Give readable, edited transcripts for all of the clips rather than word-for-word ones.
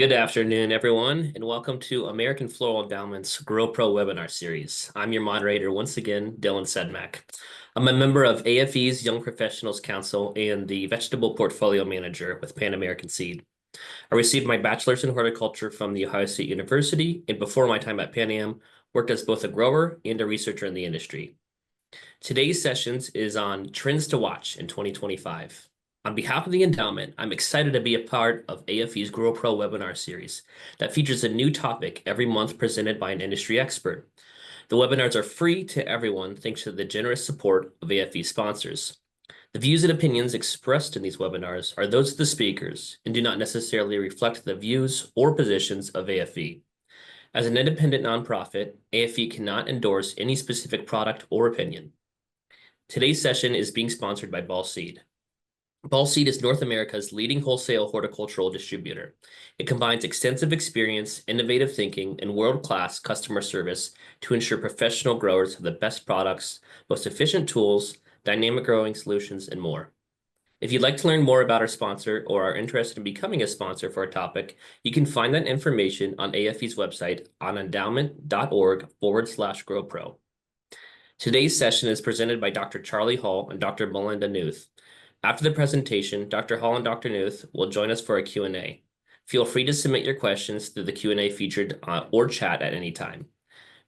Good afternoon, everyone, and welcome to American Floral Endowment's Grow Pro webinar series. I'm your moderator once again, Dylan Sedmak. I'm a member of AFE's Young Professionals Council and the Vegetable Portfolio Manager with Pan American Seed. I received my bachelor's in horticulture from The Ohio State University, and before my time at Pan Am, worked as both a grower and a researcher in the industry. Today's sessions is on trends to watch in 2025. On behalf of the endowment, I'm excited to be a part of AFE's Grow Pro webinar series that features a new topic every month presented by an industry expert. The webinars are free to everyone thanks to the generous support of AFE sponsors. The views and opinions expressed in these webinars are those of the speakers and do not necessarily reflect the views or positions of AFE. As an independent nonprofit, AFE cannot endorse any specific product or opinion. Today's session is being sponsored by Ball Seed. Ball Seed is North America's leading wholesale horticultural distributor. It combines extensive experience, innovative thinking, and world-class customer service to ensure professional growers have the best products, most efficient tools, dynamic growing solutions, and more. If you'd like to learn more about our sponsor or are interested in becoming a sponsor for a topic, you can find that information on AFE's website on endowment.org/GrowPro. Today's session is presented by Dr. Charlie Hall and Dr. Melinda Newth. After the presentation, Dr. Hall and Dr. Newth will join us for a Q&A. Feel free to submit your questions through the Q&A featured or chat at any time.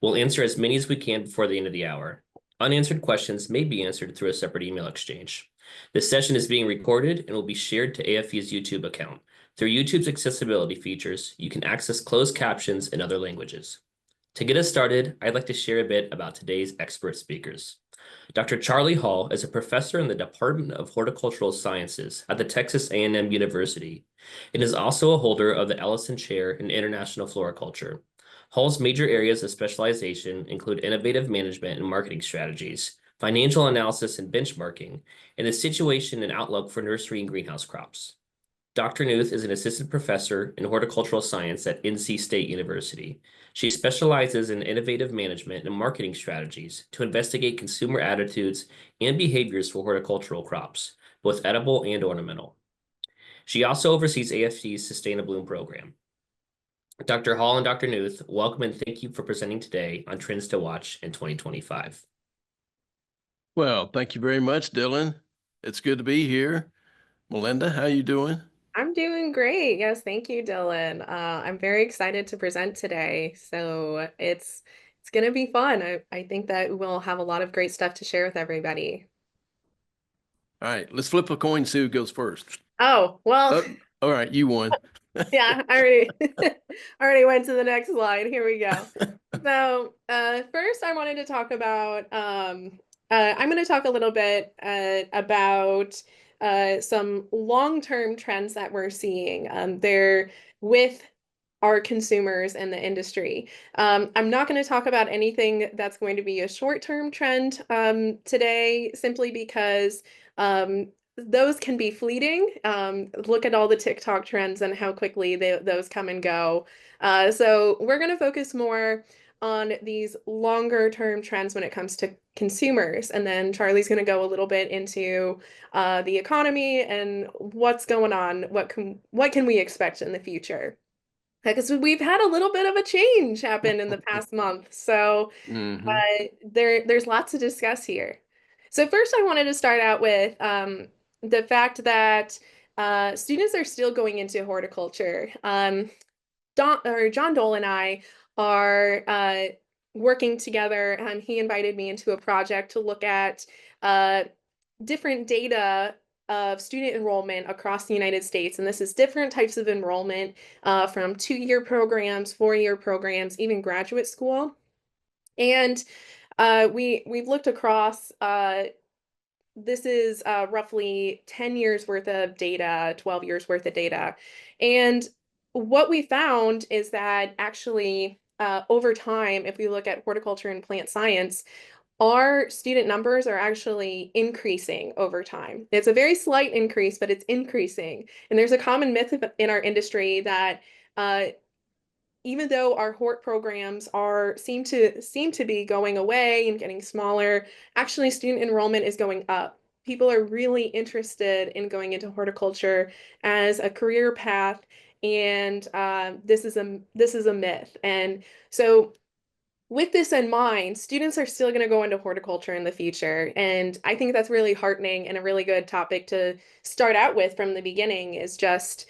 We'll answer as many as we can before the end of the hour. Unanswered questions may be answered through a separate email exchange. This session is being recorded and will be shared to AFE's YouTube account. Through YouTube's accessibility features, you can access closed captions in other languages. To get us started, I'd like to share a bit about today's expert speakers. Dr. Charlie Hall is a professor in the Department of Horticultural Sciences at the Texas A&M University and is also a holder of the Ellison Chair in International Floriculture. Hall's major areas of specialization include innovative management and marketing strategies, financial analysis and benchmarking, and the situation and outlook for nursery and greenhouse crops. Dr. Newth is an assistant professor in horticultural science at NC State University. She specializes in innovative management and marketing strategies to investigate consumer attitudes and behaviors for horticultural crops, both edible and ornamental. She also oversees AFC's Sustainable Bloom program. Dr. Hall and Dr. Newth, welcome and thank you for presenting today on Trends to Watch in 2025. Well, thank you very much, Dylan. It's good to be here. Melinda, how you doing? I'm doing great. Yes, thank you, Dylan. I'm very excited to present today. So it's gonna be fun. I think that we'll have a lot of great stuff to share with everybody. All right, let's flip a coin, see who goes first. Oh, well, All right, you won. yeah, I already already went to the next slide. Here we go. So first I wanted to talk about I'm going to talk a little bit about some long-term trends that we're seeing there with our consumers and the industry. I'm not going to talk about anything that's going to be a short-term trend today, simply because those can be fleeting. Look at all the TikTok trends and how quickly those come and go. So we're going to focus more on these longer term trends when it comes to consumers. And then Charlie's going to go a little bit into the economy and what's going on, what can we expect in the future? Because we've had a little bit of a change happen in the past month. So there's lots to discuss here. So first I wanted to start out with the fact that students are still going into horticulture. John Dole and I are working together. He invited me into a project to look at different data of student enrollment across the United States. And this is different types of enrollment from 2-year programs, 4-year programs, even graduate school. And we've looked across, this is roughly 10 years worth of data, 12 years worth of data. And what we found is that actually over time, if we look at horticulture and plant science, our student numbers are actually increasing over time. It's a very slight increase, but it's increasing. And there's a common myth in our industry that even though our hort programs seem to be going away and getting smaller, actually student enrollment is going up. People are really interested in going into horticulture as a career path, and this is a myth. And so with this in mind, students are still going to go into horticulture in the future. And I think that's really heartening and a really good topic to start out with from the beginning is just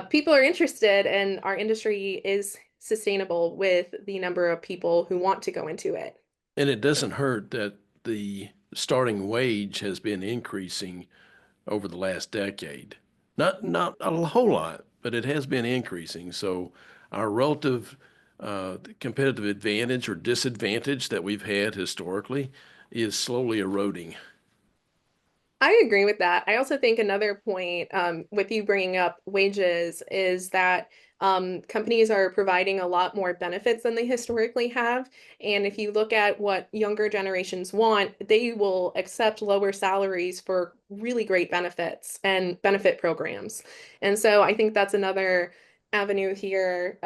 people are interested and our industry is sustainable with the number of people who want to go into it. And it doesn't hurt that the starting wage has been increasing over the last decade. Not a whole lot, but it has been increasing. So our relative competitive advantage or disadvantage that we've had historically is slowly eroding. I agree with that. I also think another point with you bringing up wages is that companies are providing a lot more benefits than they historically have. And if you look at what younger generations want, they will accept lower salaries for really great benefits and benefit programs. And so I think that's another avenue here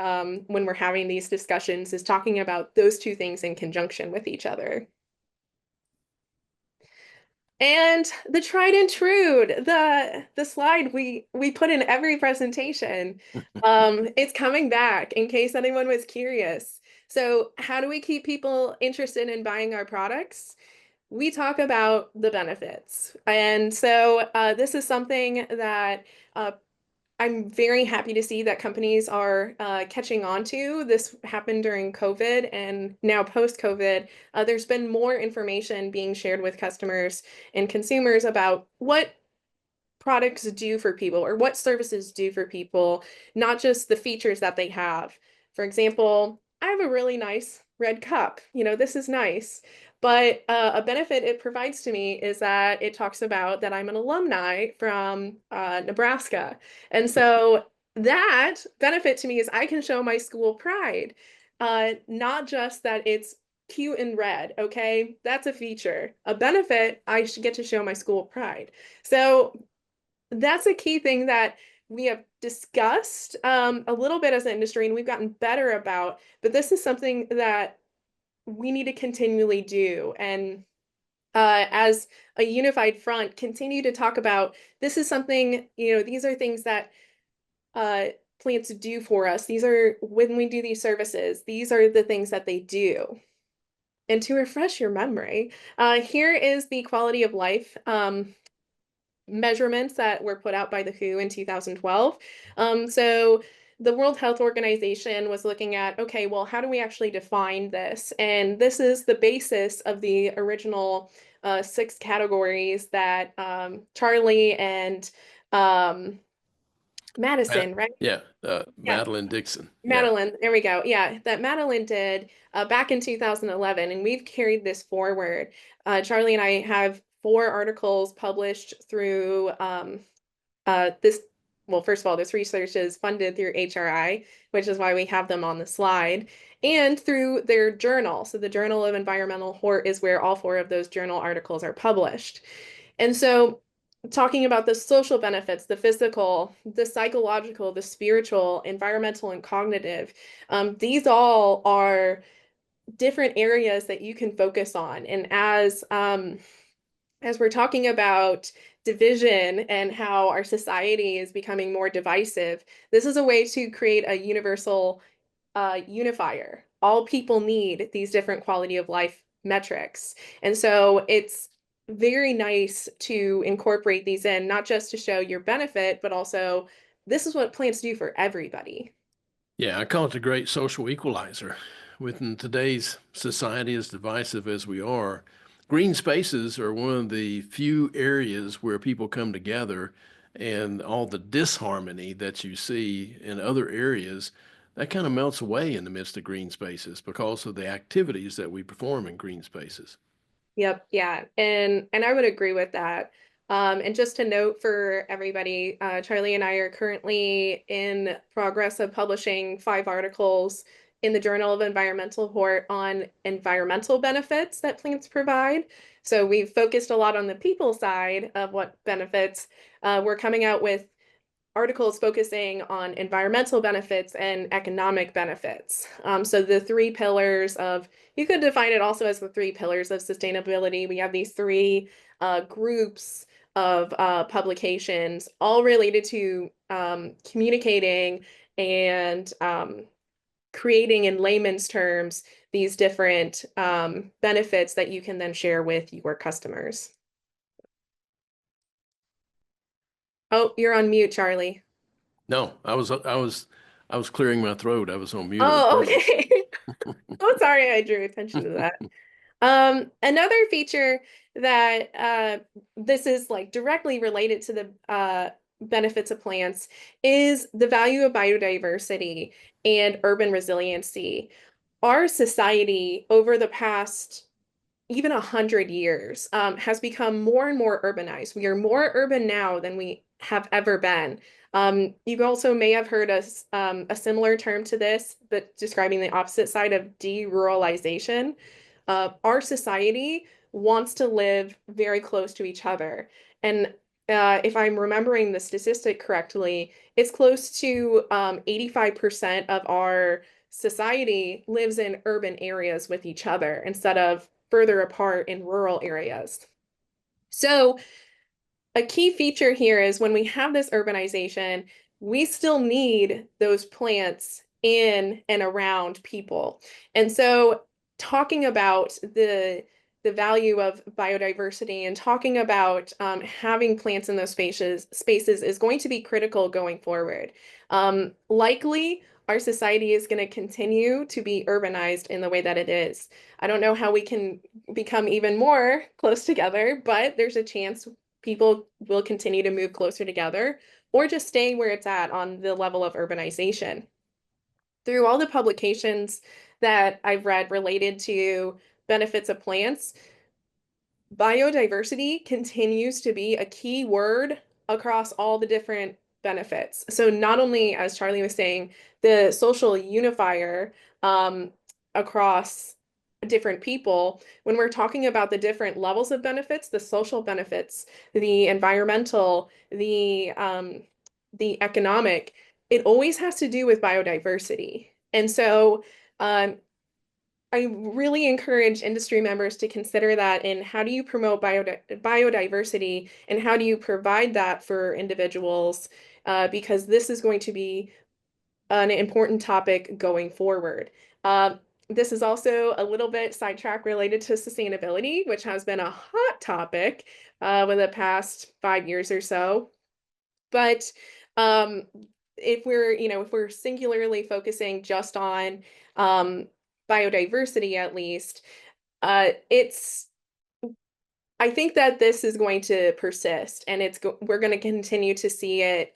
when we're having these discussions is talking about those two things in conjunction with each other. And the tried and true, the slide we put in every presentation, it's coming back in case anyone was curious. So how do we keep people interested in buying our products? We talk about the benefits. And so this is something that I'm very happy to see that companies are catching on to. This happened during COVID and now post-COVID. There's been more information being shared with customers and consumers about what products do for people or what services do for people, not just the features that they have. For example, I have a really nice red cup. You know, this is nice. But a benefit it provides to me is that it talks about that I'm an alumni from Nebraska. And so that benefit to me is I can show my school pride, not just that it's cute and red, okay? That's a feature. A benefit, I should get to show my school pride. So that's a key thing that we have discussed a little bit as an industry and we've gotten better about, but this is something that we need to continually do. And as a unified front, continue to talk about this is something, you know, these are things that plants do for us. These are when we do these services, these are the things that they do. And to refresh your memory, here is the quality of life measurements that were put out by the WHO in 2012. So the World Health Organization was looking at, okay, well, how do we actually define this? And this is the basis of the original 6 categories that Charlie and Madison, right? Yeah, Yeah, Madeline Dixon. Yeah. Madeline, there we go. Yeah, that Madeline did back in 2011, and we've carried this forward. Charlie and I have 4 articles published through this. Well, first of all, this research is funded through HRI, which is why we have them on the slide, and through their journal. So the Journal of Environmental Hort is where all 4 of those journal articles are published. And so talking about the social benefits, the physical, the psychological, the spiritual, environmental, and cognitive, these all are different areas that you can focus on. And as we're talking about division and how our society is becoming more divisive, this is a way to create a universal unifier. All people need these different quality of life metrics. And so it's very nice to incorporate these in, not just to show your benefit, but also this is what plants do for everybody. Yeah, I call it the great social equalizer. Within today's society, as divisive as we are, green spaces are one of the few areas where people come together, and all the disharmony that you see in other areas, that kind of melts away in the midst of green spaces because of the activities that we perform in green spaces. Yep, yeah, and I would agree with that. And just to note for everybody, Charlie and I are currently in progress of publishing 5 articles in the Journal of Environmental Hort on environmental benefits that plants provide. So we've focused a lot on the people side of what benefits. We're coming out with articles focusing on environmental benefits and economic benefits. So the 3 pillars of, you could define it also as the 3 pillars of sustainability. We have these 3 groups of publications, all related to communicating and creating in layman's terms these different benefits that you can then share with your customers. Oh, you're on mute, Charlie. No, I was clearing my throat. I was on mute. I was Oh, burping. okay. Oh, sorry, I drew attention to that. Another feature that this is like directly related to the benefits of plants is the value of biodiversity and urban resiliency. Our society over the past even 100 years has become more and more urbanized. We are more urban now than we have ever been. You also may have heard a similar term to this, but describing the opposite side of deruralization. Our society wants to live very close to each other. And if I'm remembering the statistic correctly, it's close to 85% of our society lives in urban areas with each other instead of further apart in rural areas. So a key feature here is when we have this urbanization, we still need those plants in and around people. And so talking about the value of biodiversity and talking about having plants in those spaces is going to be critical going forward. Likely, our society is going to continue to be urbanized in the way that it is. I don't know how we can become even more close together, but there's a chance people will continue to move closer together or just stay where it's at on the level of urbanization. Through all the publications that I've read related to benefits of plants, biodiversity continues to be a key word across all the different benefits. So not only, as Charlie was saying, the social unifier across different people, when we're talking about the different levels of benefits, the social benefits, the environmental, the economic, it always has to do with biodiversity. And so um, I really encourage industry members to consider that in how do you promote biodiversity and how do you provide that for individuals, because this is going to be an important topic going forward. This is also a little bit sidetrack related to sustainability, which has been a hot topic with the past 5 years or so. But um, if we're singularly focusing just on um, biodiversity, at least, it's I think that this is going to persist, and we're going to continue to see it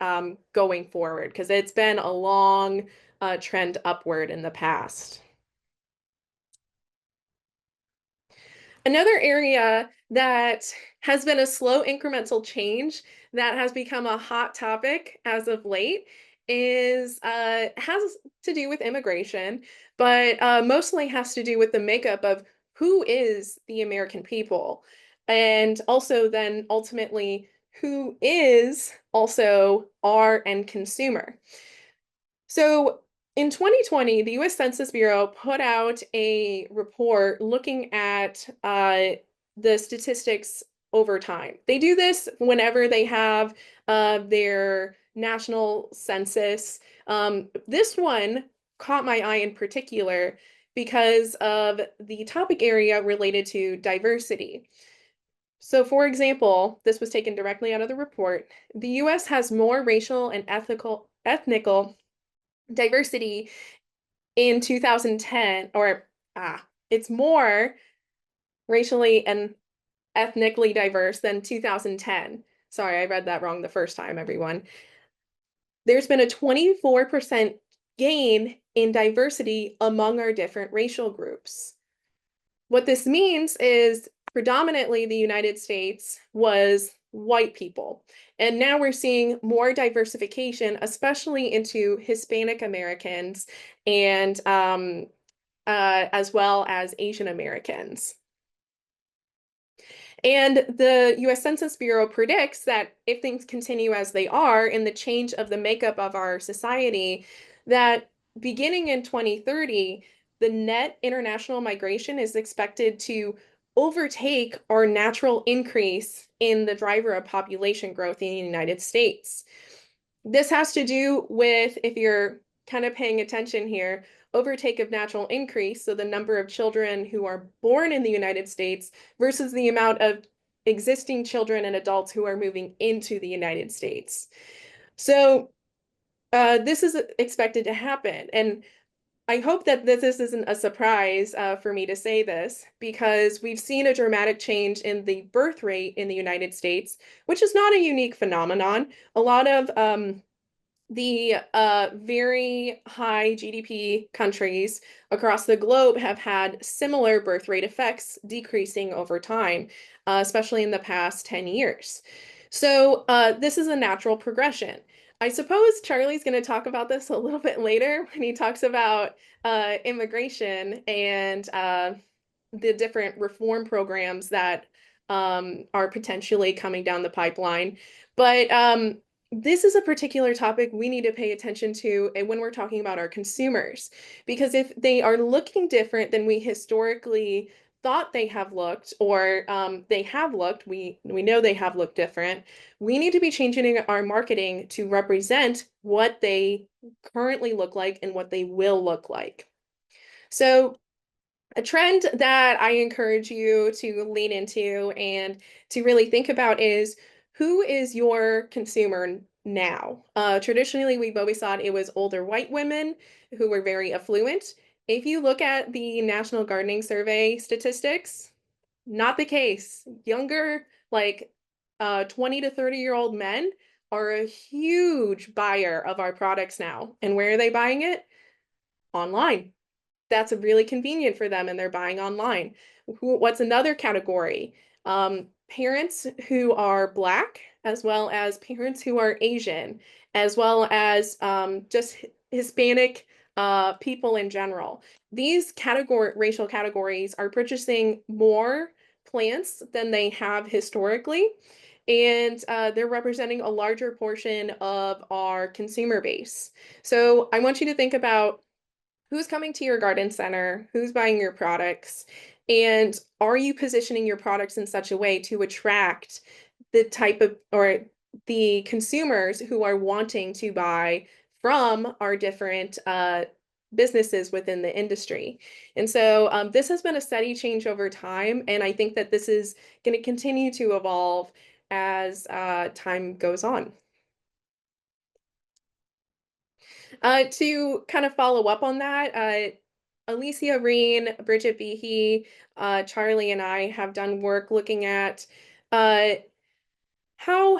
going forward because it's been a long trend upward in the past. Another area that has been a slow incremental change that has become a hot topic as of late is has to do with immigration, but mostly has to do with the makeup of who is the American people, and also then ultimately who is also our end consumer. So in 2020, the US Census Bureau put out a report looking at the statistics over time. They do this whenever they have their national census. This one caught my eye in particular because of the topic area related to diversity. So, for example, this was taken directly out of the report. The US has more racial and ethnical diversity in 2010, or it's more racially and ethnically diverse than 2010. Sorry, I read that wrong the first time, everyone. There's been a 24% gain in diversity among our different racial groups. What this means is predominantly the United States was white people. And now we're seeing more diversification, especially into Hispanic Americans and as well as Asian Americans. And the US Census Bureau predicts that if things continue as they are in the change of the makeup of our society, that beginning in 2030, the net international migration is expected to overtake our natural increase in the driver of population growth in the United States. This has to do with, if you're kind of paying attention here, overtake of natural increase, so the number of children who are born in the United States versus the amount of existing children and adults who are moving into the United States. So this is expected to happen. And I hope that this isn't a surprise for me to say this, because we've seen a dramatic change in the birth rate in the United States, which is not a unique phenomenon. A lot of the very high GDP countries across the globe have had similar birth rate effects decreasing over time, especially in the past 10 years. So this is a natural progression. I suppose Charlie's going to talk about this a little bit later when he talks about immigration and the different reform programs that are potentially coming down the pipeline. But this is a particular topic we need to pay attention to when we're talking about our consumers, because if they are looking different than we historically thought they have looked, or they have looked, we know they have looked different, we need to be changing our marketing to represent what they currently look like and what they will look like. So a trend that I encourage you to lean into and to really think about is, who is your consumer now? Traditionally, we've always thought it was older white women who were very affluent. If you look at the National Gardening Survey statistics, not the case. Younger, like 20 to 30-year-old men are a huge buyer of our products now. And where are they buying it? Online. That's really convenient for them, and they're buying online. What's another category? Parents who are Black, as well as parents who are Asian, as well as just Hispanic people in general. These racial categories are purchasing more plants than they have historically, and they're representing a larger portion of our consumer base. So I want you to think about who's coming to your garden center, who's buying your products, and are you positioning your products in such a way to attract the type of, or the consumers who are wanting to buy from our different businesses within the industry. And so this has been a steady change over time, and I think that this is going to continue to evolve as time goes on. To kind of follow up on that, Alicia Reen, Bridget Behe, Charlie, and I have done work looking at uh, how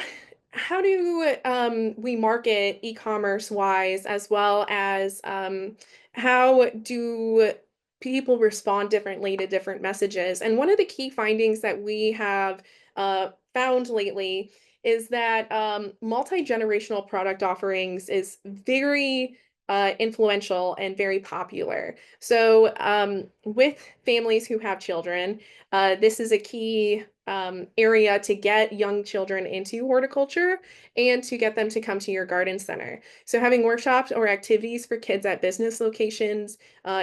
how do we market e-commerce wise, as well as how do people respond differently to different messages. And one of the key findings that we have found lately is that multi-generational product offerings is very influential and very popular. So with families who have children, this is a key area to get young children into horticulture and to get them to come to your garden center. So having workshops or activities for kids at business locations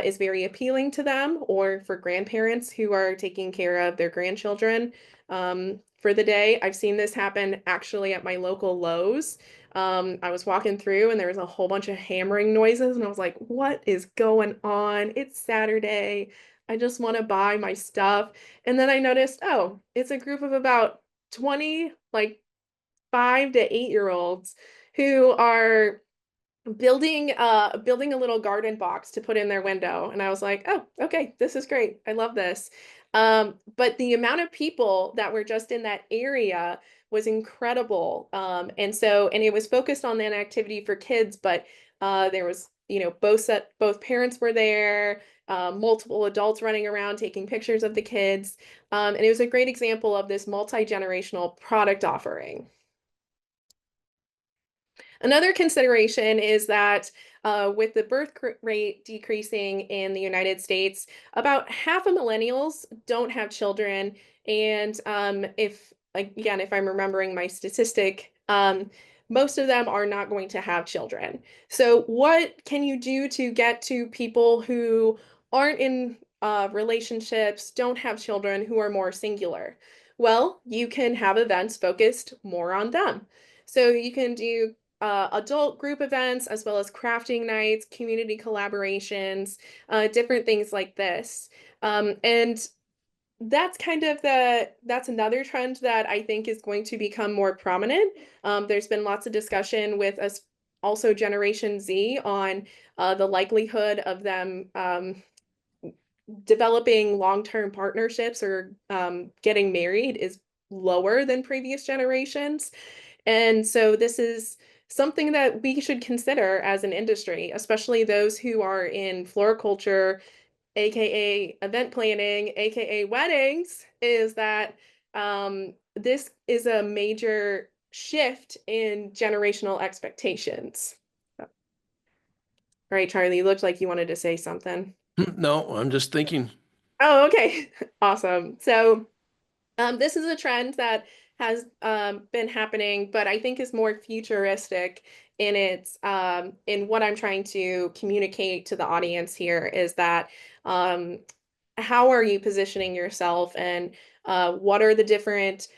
is very appealing to them, or for grandparents who are taking care of their grandchildren for the day. I've seen this happen actually at my local Lowe's. I was walking through and there was a whole bunch of hammering noises, and I was like, what is going on? It's Saturday. I just want to buy my stuff. And then I noticed, oh, it's a group of about 20, like 5 to 8-year-olds who are building a little garden box to put in their window. And I was like, oh, okay, this is great. I love this. But the amount of people that were just in that area was incredible. And it was focused on that activity for kids, but there was, both parents were there, multiple adults running around taking pictures of the kids. And it was a great example of this multi-generational product offering. Another consideration is that with the birth rate decreasing in the United States, about half of millennials don't have children. And if I'm remembering my statistic, most of them are not going to have children. So what can you do to get to people who aren't in relationships, don't have children, who are more singular? Well, you can have events focused more on them. So you can do adult group events as well as crafting nights, community collaborations, different things like this. And that's kind of that's another trend that I think is going to become more prominent. There's been lots of discussion with us, also Generation Z, on the likelihood of them developing long-term partnerships or getting married is lower than previous generations. And so this is something that we should consider as an industry, especially those who are in floriculture, aka event planning, aka weddings, is that this is a major shift in generational expectations. All right, Charlie, you looked like you wanted to say something. No, I'm just thinking. Oh, okay. Awesome. So this is a trend that has been happening, but I think is more futuristic in its in what I'm trying to communicate to the audience here is that um, how are you positioning yourself, and what are the different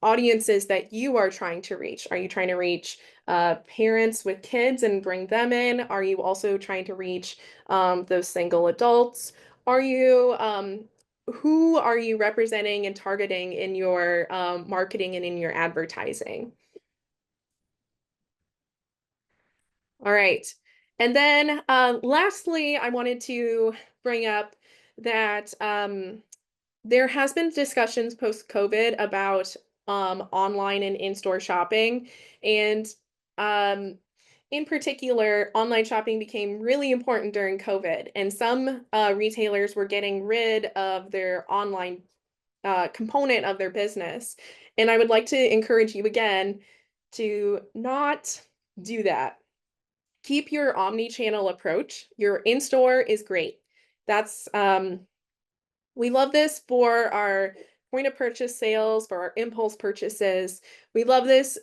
audiences that you are trying to reach? Are you trying to reach parents with kids and bring them in? Are you also trying to reach those single adults? Are you who are you representing and targeting in your marketing and in your advertising? All right. And then lastly, I wanted to bring up that there has been discussions post-COVID about online and in-store shopping. And um, in particular, online shopping became really important during COVID. And some retailers were getting rid of their online component of their business. And I would like to encourage you again to not do that. Keep your omni-channel approach. Your in-store is great. That's we love this for our point of purchase sales, for our impulse purchases. We love this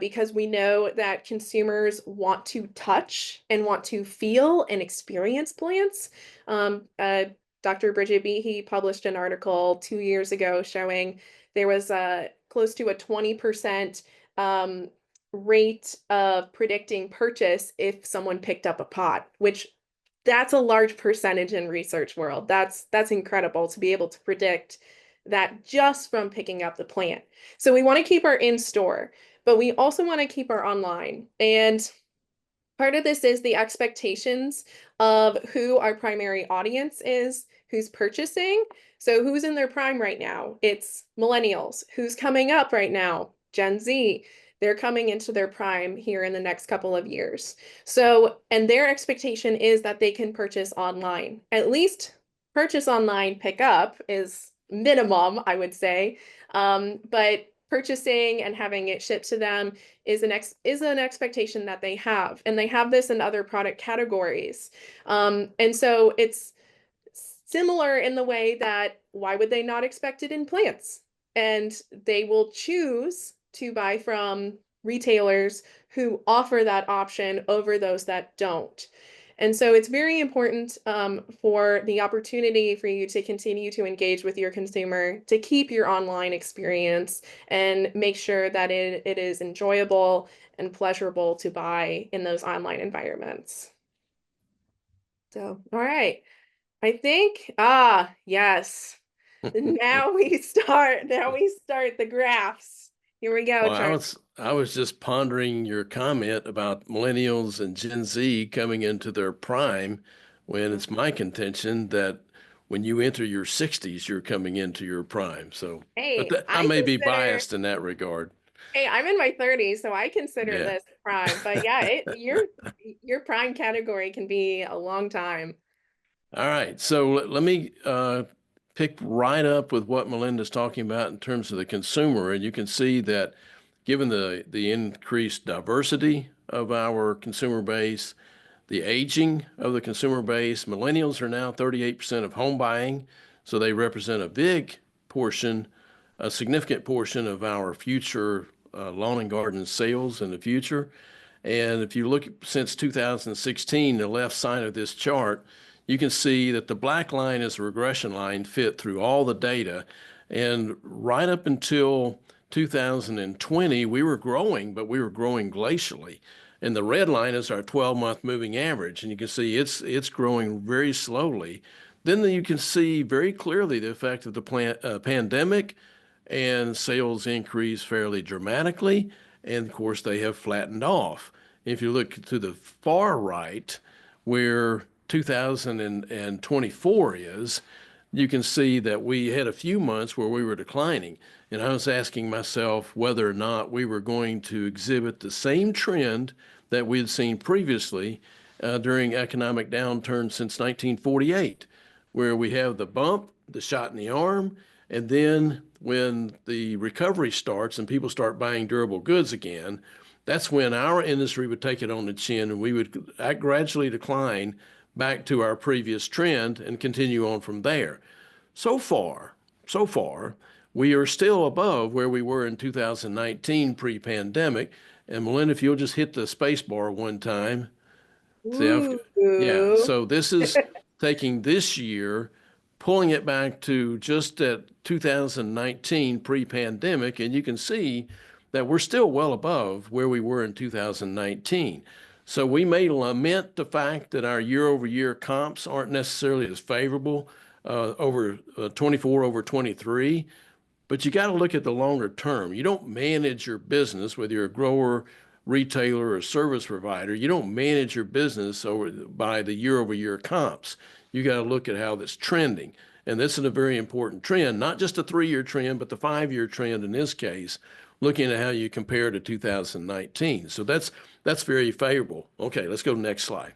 because we know that consumers want to touch and want to feel and experience plants. Dr. Bridget Behe published an article 2 years ago showing there was close to a 20% rate of predicting purchase if someone picked up a pot, which that's a large percentage in research world. That's incredible to be able to predict that just from picking up the plant. So we want to keep our in-store, but we also want to keep our online. And part of this is the expectations of who our primary audience is, who's purchasing. So who's in their prime right now? It's millennials. Who's coming up right now? Gen Z. They're coming into their prime here in the next couple of years. So, and their expectation is that they can purchase online. At least purchase online, pick up is minimum, I would say. But purchasing and having it shipped to them is an expectation that they have, and they have this in other product categories. And so it's similar in the way that why would they not expect it in plants? And they will choose to buy from retailers who offer that option over those that don't. And so it's very important for the opportunity for you to continue to engage with your consumer, to keep your online experience and make sure that it is enjoyable and pleasurable to buy in those online environments. So, all right. I think, yes. Now we start the graphs. Here we go, Well, Charlie. I was just pondering your comment about millennials and Gen Z coming into their prime when it's my contention that when you enter your 60s, you're coming into your prime. So, but Hey, I I may be consider, biased in that regard. hey, I'm in my 30s, so I consider Yeah. this prime. But yeah, your prime category can be a long time. All right. So let me pick right up with what Melinda's talking about in terms of the consumer. And you can see that given the increased diversity of our consumer base, the aging of the consumer base, millennials are now 38% of home buying. So they represent a big portion, a significant portion of our future lawn and garden sales in the future. And if you look since 2016, the left side of this chart, you can see that the black line is a regression line fit through all the data. And right up until 2020, we were growing, but we were growing glacially. And the red line is our 12-month moving average. And you can see it's growing very slowly. Then you can see very clearly the effect of the pandemic, and sales increase fairly dramatically. And of course, they have flattened off. If you look to the far right, where 2024 is, you can see that we had a few months where we were declining. And I was asking myself whether or not we were going to exhibit the same trend that we had seen previously during economic downturn since 1948, where we have the bump, the shot in the arm, and then when the recovery starts and people start buying durable goods again, that's when our industry would take it on the chin and we would gradually decline back to our previous trend and continue on from there. So far, we are still above where we were in 2019 pre-pandemic. And Melinda, if you'll just hit the space bar one time. See, yeah, so this is taking this year, pulling it back to just at 2019 pre-pandemic, and you can see that we're still well above where we were in 2019. So we may lament the fact that our year-over-year comps aren't necessarily as favorable over 24 over 23, but you got to look at the longer term. You don't manage your business, whether you're a grower, retailer, or service provider. You don't manage your business by the year-over-year comps. You got to look at how that's trending. And this is a very important trend, not just a 3-year trend, but the 5-year trend in this case, looking at how you compare to 2019. So that's very favorable. Okay, let's go to the next slide.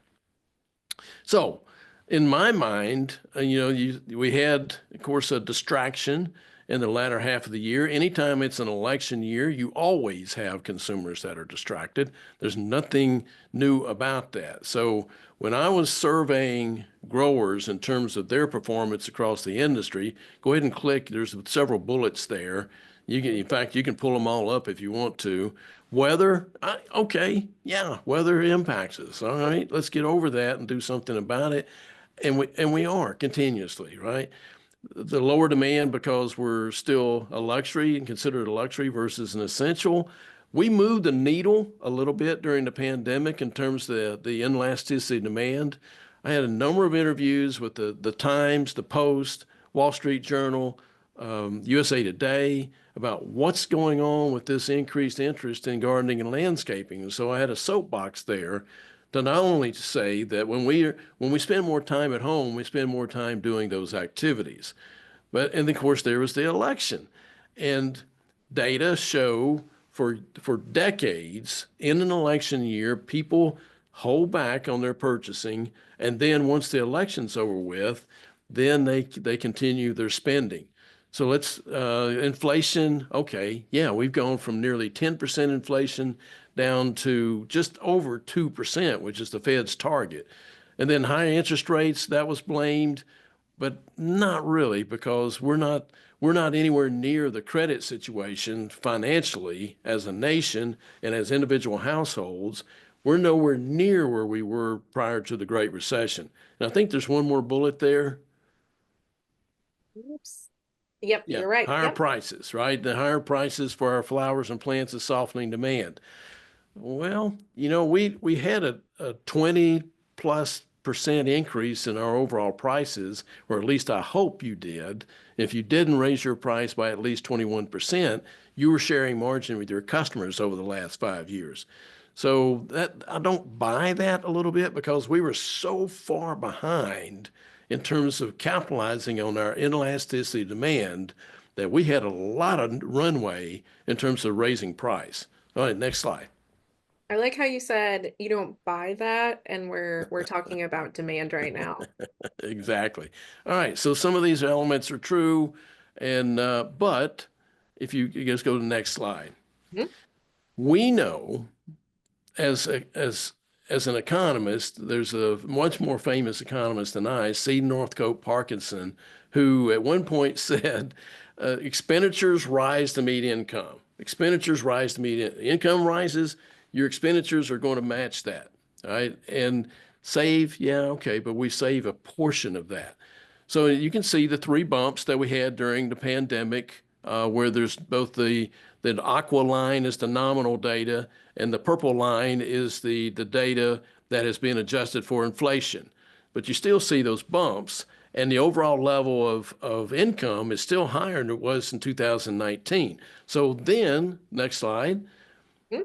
So in my mind, we had, of course, a distraction in the latter half of the year. Anytime it's an election year, you always have consumers that are distracted. There's nothing new about that. So when I was surveying growers in terms of their performance across the industry, go ahead and click. There's several bullets there. In fact, you can pull them all up if you want to. Weather, okay, yeah, weather impacts us. All right, let's get over that and do something about it. And we are continuously, right? The lower demand because we're still a luxury and considered a luxury versus an essential. We moved the needle a little bit during the pandemic in terms of the inelasticity demand. I had a number of interviews with the Times, the Post, Wall Street Journal, USA Today about what's going on with this increased interest in gardening and landscaping. And so I had a soapbox there to not only say that when we spend more time at home, we spend more time doing those activities. And of course, there was the election. And data show for decades in an election year, people hold back on their purchasing. And then once the election's over with, then they continue their spending. So let's, inflation, okay, yeah, we've gone from nearly 10% inflation down to just over 2%, which is the Fed's target. And then high interest rates, that was blamed, but not really, because we're not anywhere near the credit situation financially as a nation and as individual households. We're nowhere near where we were prior to the Great Recession. And I think there's one more bullet there. Oops. Yep, yeah, you're right. Higher prices, right? The higher prices for our flowers and plants is softening demand. Well, we had a 20+% increase in our overall prices, or at least I hope you did. If you didn't raise your price by at least 21%, you were sharing margin with your customers over the last 5 years. So that I don't buy that a little bit because we were so far behind in terms of capitalizing on our inelasticity demand that we had a lot of runway in terms of raising price. All right, next slide. I like how you said you don't buy that, and we're talking about demand right now. Exactly. All right, so some of these elements are true, and but if you just go to the next slide, we know as an economist, there's a much more famous economist than I, C. Northcote Parkinson, who at one point said, expenditures rise to meet income. Expenditures rise to meet income rises, your expenditures are going to match that, right? And Save, yeah, okay, but we save a portion of that. So you can see the three bumps that we had during the pandemic, where there's both the aqua line is the nominal data, and the purple line is the data that has been adjusted for inflation. But you still see those bumps, and the overall level of income is still higher than it was in 2019. So then, next slide,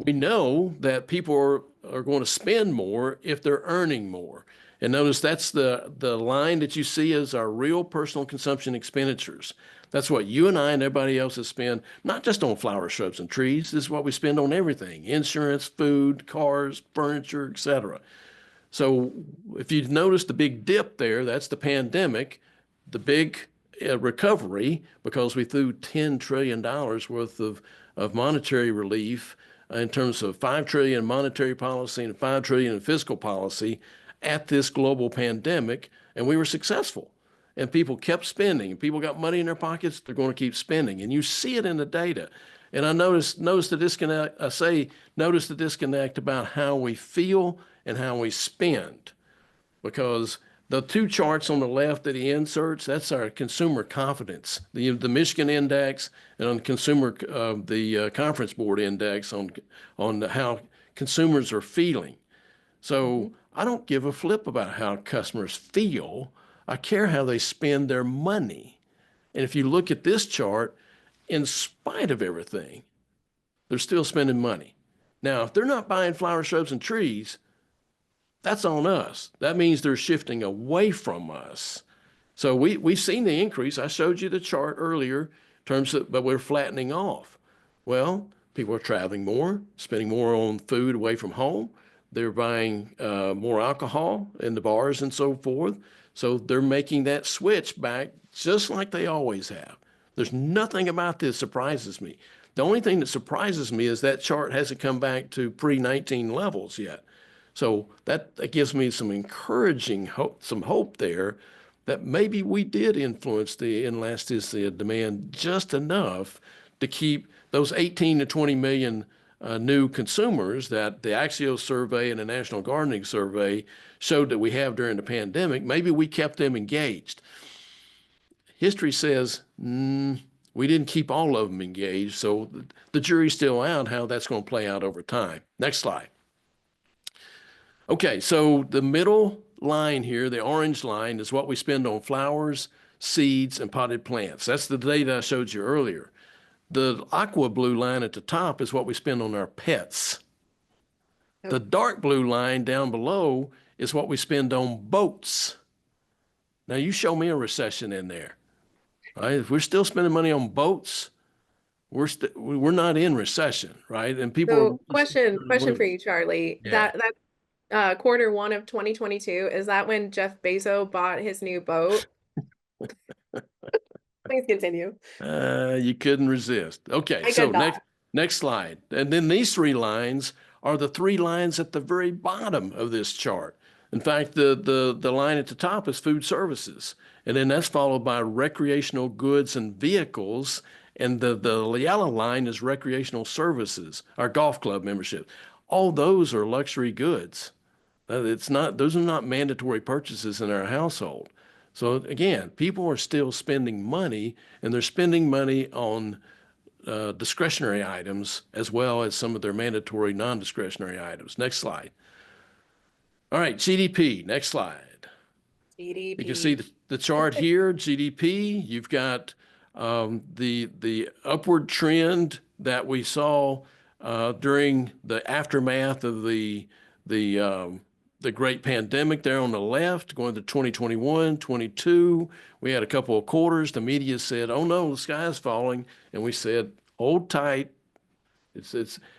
we know that people are going to spend more if they're earning more. And notice that's the line that you see as our real personal consumption expenditures. That's what you and I and everybody else has spent, not just on flowers, shrubs, and trees. This is what we spend on everything: insurance, food, cars, furniture, etc. So if you've noticed the big dip there, that's the pandemic, the big recovery, because we threw $10 trillion worth of monetary relief in terms of 5 trillion monetary policy and 5 trillion in fiscal policy at this global pandemic, and we were successful. And people kept spending, and people got money in their pockets, they're going to keep spending. And you see it in the data. And I notice the disconnect, notice the disconnect about how we feel and how we spend. Because the two charts on the left of the inserts, that's our consumer confidence, the Michigan index, and on the Conference Board index on how consumers are feeling. So I don't give a flip about how customers feel. I care how they spend their money. And if you look at this chart, in spite of everything, they're still spending money. Now, if they're not buying flowers, shrubs, and trees, that's on us. That means they're shifting away from us. So we've seen the increase. I showed you the chart earlier, but we're flattening off. Well, people are traveling more, spending more on food away from home. They're buying more alcohol in the bars and so forth. So they're making that switch back just like they always have. There's nothing about this surprises me. The only thing that surprises me is that chart hasn't come back to pre-19 levels yet. So that gives me some encouraging hope, some hope there that maybe we did influence the inelasticity of demand just enough to keep those 18 to 20 million new consumers that the Axios survey and the National Gardening Survey showed that we have during the pandemic. Maybe we kept them engaged. History says we didn't keep all of them engaged, so the jury's still out how that's going to play out over time. Next slide. Okay, so the middle line here, the orange line, is what we spend on flowers, seeds, and potted plants. That's the data I showed you earlier. The aqua blue line at the top is what we spend on our pets. The dark blue line down below is what we spend on boats. Now you show me a recession in there. Right? If we're still spending money on boats, we're not in recession, right? And people. So question for you, Charlie. Yeah. That quarter one of 2022, is that when Jeff Bezos bought his new boat? Please continue. You couldn't resist. Okay, so next slide. And then these three lines are the three lines at the very bottom of this chart. In fact, the line at the top is food services, and then that's followed by recreational goods and vehicles, and the yellow line is recreational services, our golf club membership. All those are luxury goods. Those are not mandatory purchases in our household. So again, people are still spending money, and they're spending money on discretionary items as well as some of their mandatory non-discretionary items. Next slide. All right, GDP, next slide. GDP. You can see the chart here, GDP. You've got the upward trend that we saw during the aftermath of the great pandemic there on the left, going to 2021, 22. We had a couple of quarters. The media said, oh no, the sky is falling. And we said, hold tight.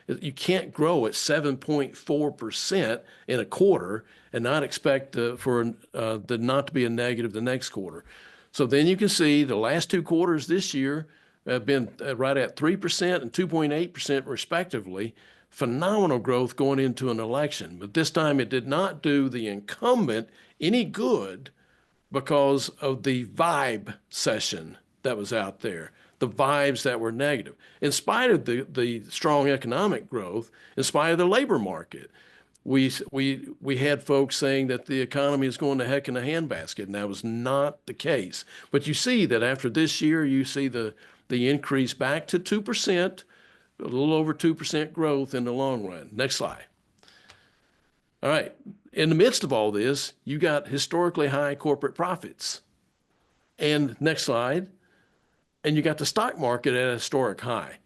You can't grow at 7.4% in a quarter and not expect for the not to be a negative the next quarter. So then you can see the last two quarters this year have been right at 3% and 2.8% respectively. Phenomenal growth going into an election. But this time it did not do the incumbent any good because of the vibe session that was out there, the vibes that were negative. In spite of the strong economic growth, in spite of the labor market, we had folks saying that the economy is going to heck in a handbasket, and that was not the case. But you see that after this year, you see the increase back to 2%, a little over 2% growth in the long run. Next slide. All right. In the midst of all this, you got historically high corporate profits. And next slide. And you got the stock market at a historic high.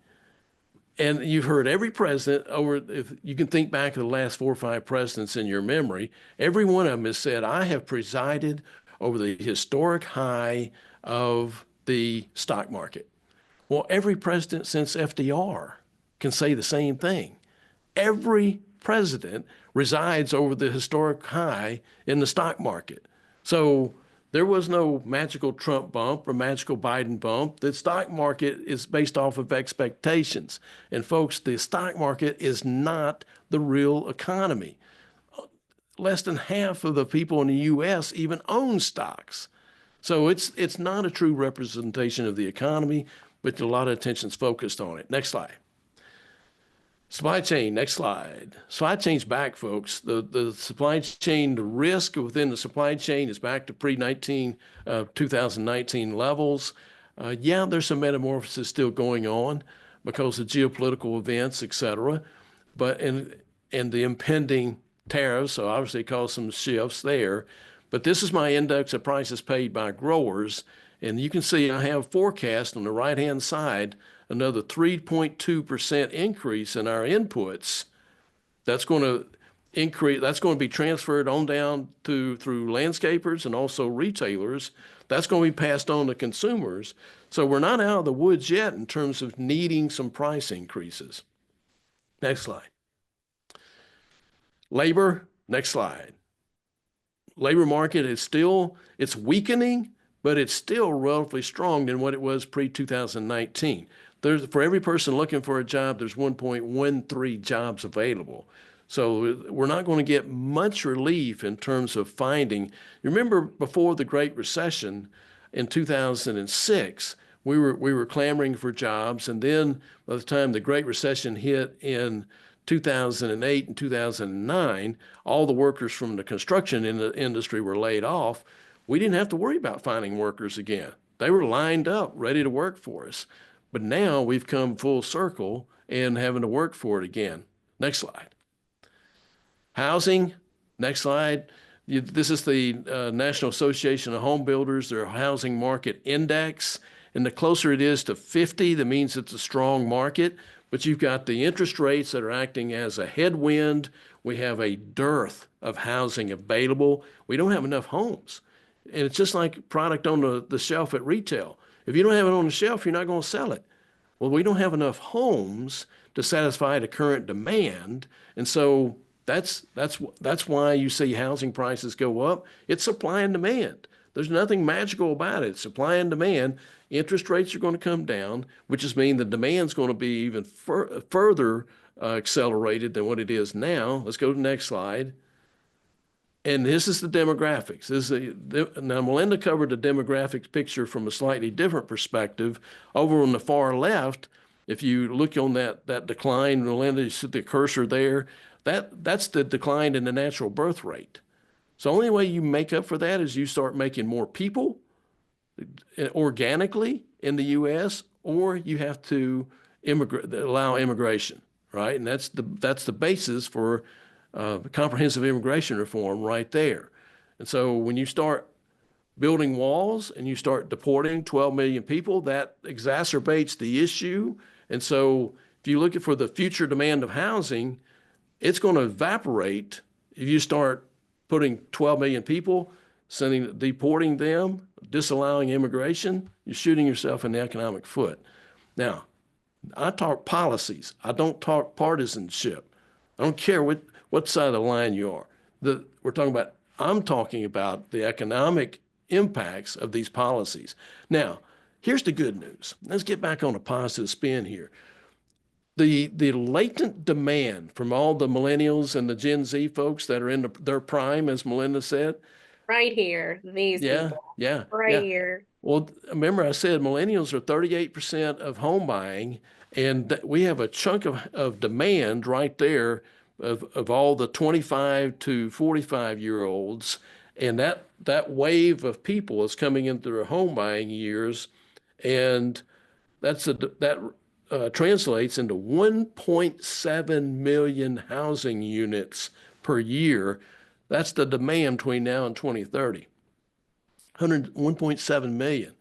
And you've heard every president if you can think back to the last 4 or 5 presidents in your memory, every one of them has said, I have presided over the historic high of the stock market. Well, every president since FDR can say the same thing. Every president resides over the historic high in the stock market. So there was no magical Trump bump or magical Biden bump. The stock market is based off of expectations. And folks, the stock market is not the real economy. Less than half of the people in the US even own stocks. So it's not a true representation of the economy, but a lot of attention's focused on it. Next slide. Supply chain, next slide. Supply chain's back, folks. The supply chain, the risk within the supply chain is back to 2019 levels. Yeah, there's some metamorphosis still going on because of geopolitical events, et cetera. But and the impending tariffs, so obviously caused some shifts there. But this is my index of prices paid by growers. And you can see I have forecast on the right-hand side another 3.2% increase in our inputs. That's going to increase, that's going to be transferred on down through landscapers and also retailers. That's going to be passed on to consumers. So we're not out of the woods yet in terms of needing some price increases. Next slide. Labor, next slide. Labor market is still, it's weakening, but it's still relatively strong than what it was pre-2019. For every person looking for a job, there's 1.13 jobs available. So we're not going to get much relief in terms of finding. You remember before the Great Recession in 2006, we were clamoring for jobs. And then by the time the Great Recession hit in 2008 and 2009, all the workers from the construction industry were laid off. We didn't have to worry about finding workers again. They were lined up, ready to work for us. But now we've come full circle and having to work for it again. Next slide. Housing, next slide. This is the National Association of Home Builders, their housing market index. And the closer it is to 50, that means it's a strong market. But you've got the interest rates that are acting as a headwind. We have a dearth of housing available. We don't have enough homes. And it's just like product on the shelf at retail. If you don't have it on the shelf, you're not going to sell it. Well, we don't have enough homes to satisfy the current demand. And so that's why you see housing prices go up. It's supply and demand. There's nothing magical about it. Supply and demand. Interest rates are going to come down, which is mean the demand's going to be even further accelerated than what it is now. Let's go to the next slide. And this is the demographics. Now, Melinda covered the demographics picture from a slightly different perspective. Over on the far left, if you look on that decline, Melinda, you see the cursor there, that's the decline in the natural birth rate. So the only way you make up for that is you start making more people organically in the U.S., or you have to allow immigration, right? And that's the basis for comprehensive immigration reform right there. And so when you start building walls and you start deporting 12 million people, that exacerbates the issue. And so if you look for the future demand of housing, it's going to evaporate if you start putting 12 million people, deporting them, disallowing immigration. You're shooting yourself in the economic foot. Now, I talk policies. I don't talk partisanship. I don't care what side of the line you are. I'm talking about the economic impacts of these policies. Now, here's the good news. Let's get back on a positive spin here. The latent demand from all the millennials and the Gen Z folks that are in their prime, as Melinda said. Right here, these people. Yeah. Right here. Well, remember I said millennials are 38% of home buying, and we have a chunk of demand right there of all the 25 to 45-year-olds, and that wave of people is coming into their home buying years, and that translates into 1.7 million housing units per year. That's the demand between now and 2030. 1.7 million.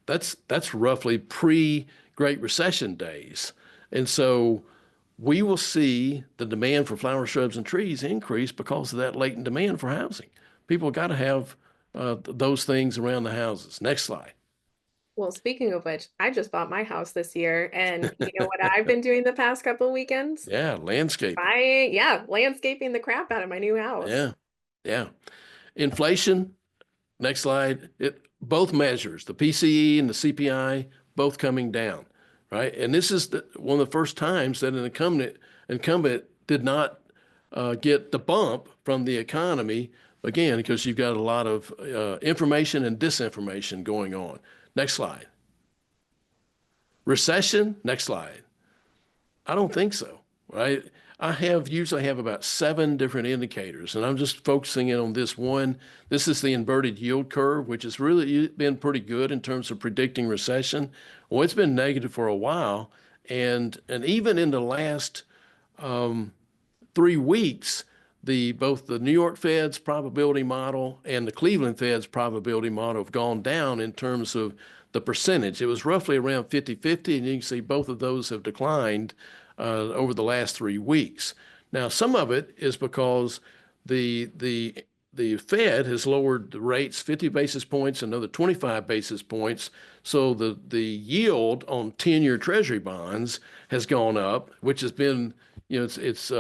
That's roughly pre-Great Recession days. And so we will see the demand for flower, shrubs, and trees increase because of that latent demand for housing. People got to have those things around the houses. Next slide. Well, speaking of which, I just bought my house this year, and you know what I've been doing the past couple of weekends? Yeah, landscaping. Landscaping the crap out of my new house. Yeah, yeah. Inflation. Next slide. Both measures, the PCE and the CPI, both coming down, right? And this is one of the first times that an incumbent did not get the bump from the economy, again, because you've got a lot of information and disinformation going on. Next slide. Recession. Next slide. I don't think so, right? Usually have about 7 different indicators, and I'm just focusing in on this one. This is the inverted yield curve, which has really been pretty good in terms of predicting recession. Well, it's been negative for a while, and even in the last 3 weeks, both the New York Fed's probability model and the Cleveland Fed's probability model have gone down in terms of the percentage. It was roughly around 50-50, and you can see both of those have declined over the last 3 weeks. Now, some of it is because the Fed has lowered the rates 50 basis points, another 25 basis points. So the yield on 10-year Treasury bonds has gone up, which has been, it's